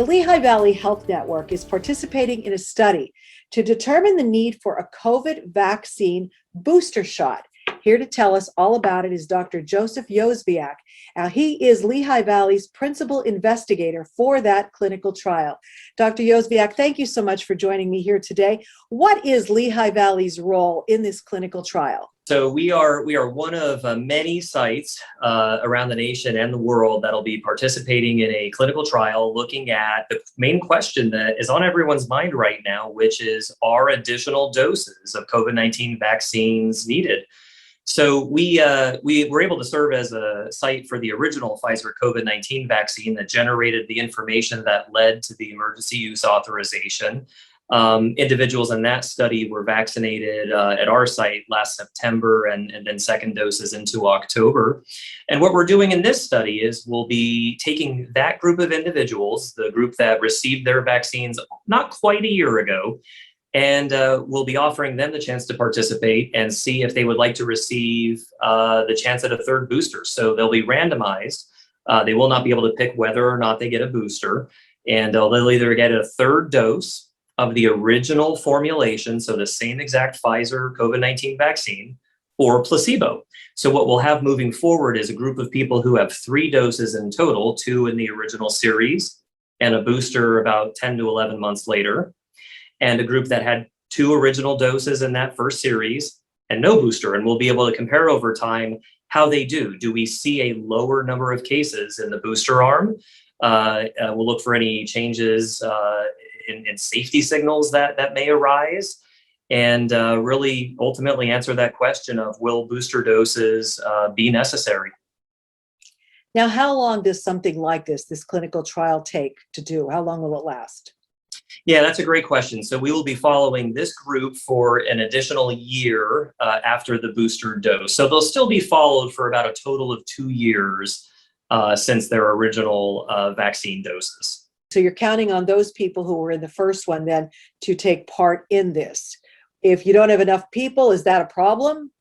The Lehigh Valley Health Network is participating in a study to determine the need for a COVID vaccine booster shot. Here to tell us all about it is Dr. Joseph Józwiak. He is Lehigh Valley's principal investigator for that clinical trial. Dr. Józwiak, thank you so much for joining me here today. What is Lehigh Valley's role in this clinical trial? So we are one of many sites around the nation and the world that'll be participating in a clinical trial looking at the main question that is on everyone's mind right now, which is, are additional doses of COVID-19 vaccines needed? So we were able to serve as a site for the original Pfizer COVID-19 vaccine that generated the information that led to the emergency use authorization. Individuals in that study were vaccinated at our site last September and then second doses into October. And what we're doing in this study is we'll be taking that group of individuals, the group that received their vaccines not quite a year ago, and we'll be offering them the chance to participate and see if they would like to receive the chance at a third booster. So they'll be randomized. They will not be able to pick whether or not they get a booster, and they'll either get a third dose of the original formulation, so the same exact Pfizer COVID-19 vaccine, or placebo. So what we'll have moving forward is a group of people who have 3 doses in total, 2 in the original series, and a booster about 10 to 11 months later, and a group that had 2 original doses in that first series and no booster. And we'll be able to compare over time how they do. Do we see a lower number of cases in the booster arm? We'll look for any changes in safety signals that may arise, and really ultimately answer that question of, will booster doses be necessary? Now, how long does something like this clinical trial take to do? How long will it last? Yeah, that's a great question. So we will be following this group for an additional year after the booster dose. So they'll still be followed for about a total of 2 years since their original vaccine doses. So you're counting on those people who were in the first one then to take part in this. If you don't have enough people, is that a problem?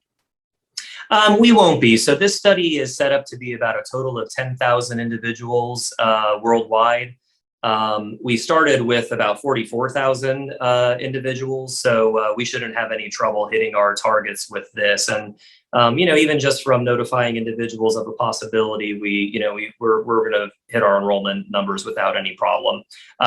We won't be. So this study is set up to be about a total of 10,000 individuals worldwide. We started with about 44,000 individuals, so we shouldn't have any trouble hitting our targets with this. And even just from notifying individuals of a possibility, we're going to hit our enrollment numbers without any problem.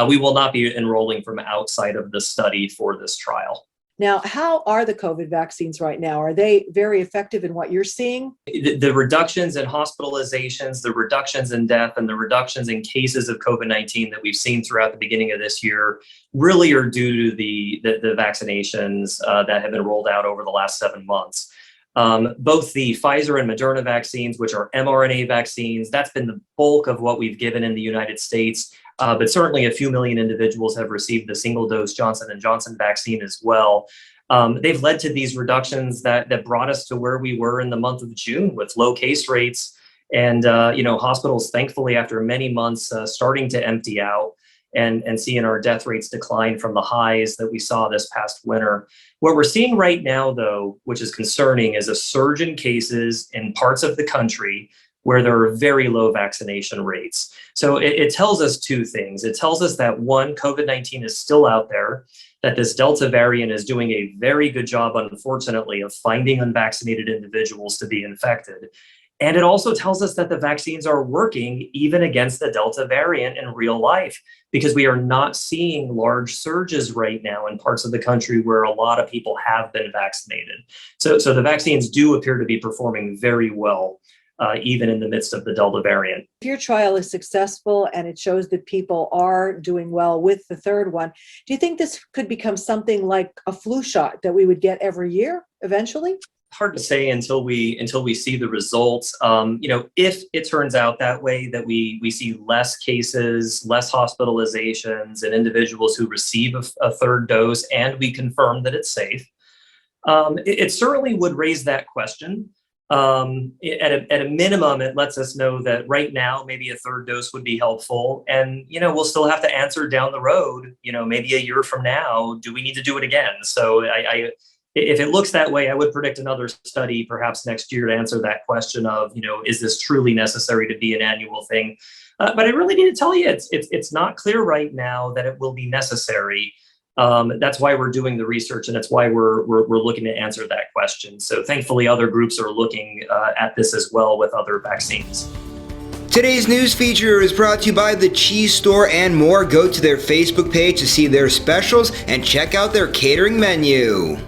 We will not be enrolling from outside of the study for this trial. Now, how are the COVID vaccines right now? Are they very effective in what you're seeing? The reductions in hospitalizations, the reductions in death, and the reductions in cases of COVID-19 that we've seen throughout the beginning of this year really are due to the vaccinations that have been rolled out over the last 7 months. Both the Pfizer and Moderna vaccines, which are mRNA vaccines, that's been the bulk of what we've given in the United States. But certainly a few million individuals have received the single-dose Johnson & Johnson vaccine as well. They've led to these reductions that brought us to where we were in the month of June with low case rates, and hospitals, thankfully, after many months, starting to empty out and seeing our death rates decline from the highs that we saw this past winter. What we're seeing right now, though, which is concerning, is a surge in cases in parts of the country where there are very low vaccination rates. So it tells us 2 things. It tells us that, 1, COVID-19 is still out there, that this Delta variant is doing a very good job, unfortunately, of finding unvaccinated individuals to be infected. And it also tells us that the vaccines are working even against the Delta variant in real life, because we are not seeing large surges right now in parts of the country where a lot of people have been vaccinated. So the vaccines do appear to be performing very well, even in the midst of the Delta variant. If your trial is successful and it shows that people are doing well with the third one, do you think this could become something like a flu shot that we would get every year eventually? Hard to say until we see the results. If it turns out that way, that we see less cases, less hospitalizations, and individuals who receive a third dose, and we confirm that it's safe, it certainly would raise that question. At a minimum, it lets us know that right now, maybe a third dose would be helpful. And, we'll still have to answer down the road, maybe a year from now, do we need to do it again? So if it looks that way, I would predict another study perhaps next year to answer that question of, is this truly necessary to be an annual thing? But I really need to tell you, it's not clear right now that it will be necessary. That's why we're doing the research, and it's why we're looking to answer that question. So thankfully, other groups are looking at this as well with other vaccines. Today's news feature is brought to you by The Cheese Store and more. Go to their Facebook page to see their specials and check out their catering menu.